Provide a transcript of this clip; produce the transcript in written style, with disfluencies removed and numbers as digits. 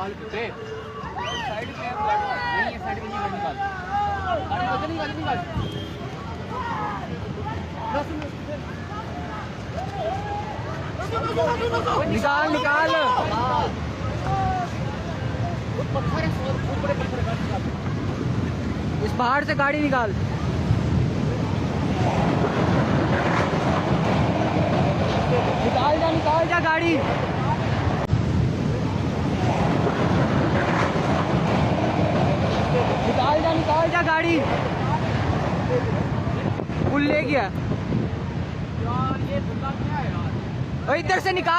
निकाल पे साइड पे नहीं है, साइड पे नहीं निकाल गाड़ी बदल निकाल निकाल निकाल निकाल पत्थर बड़े पत्थर इस पहाड़ से गाड़ी निकाल। निकाल जा गाड़ी। निकाल जा गाड़ी। पुल ले गया यार, ये धुला क्या है यार, इधर से निकाल।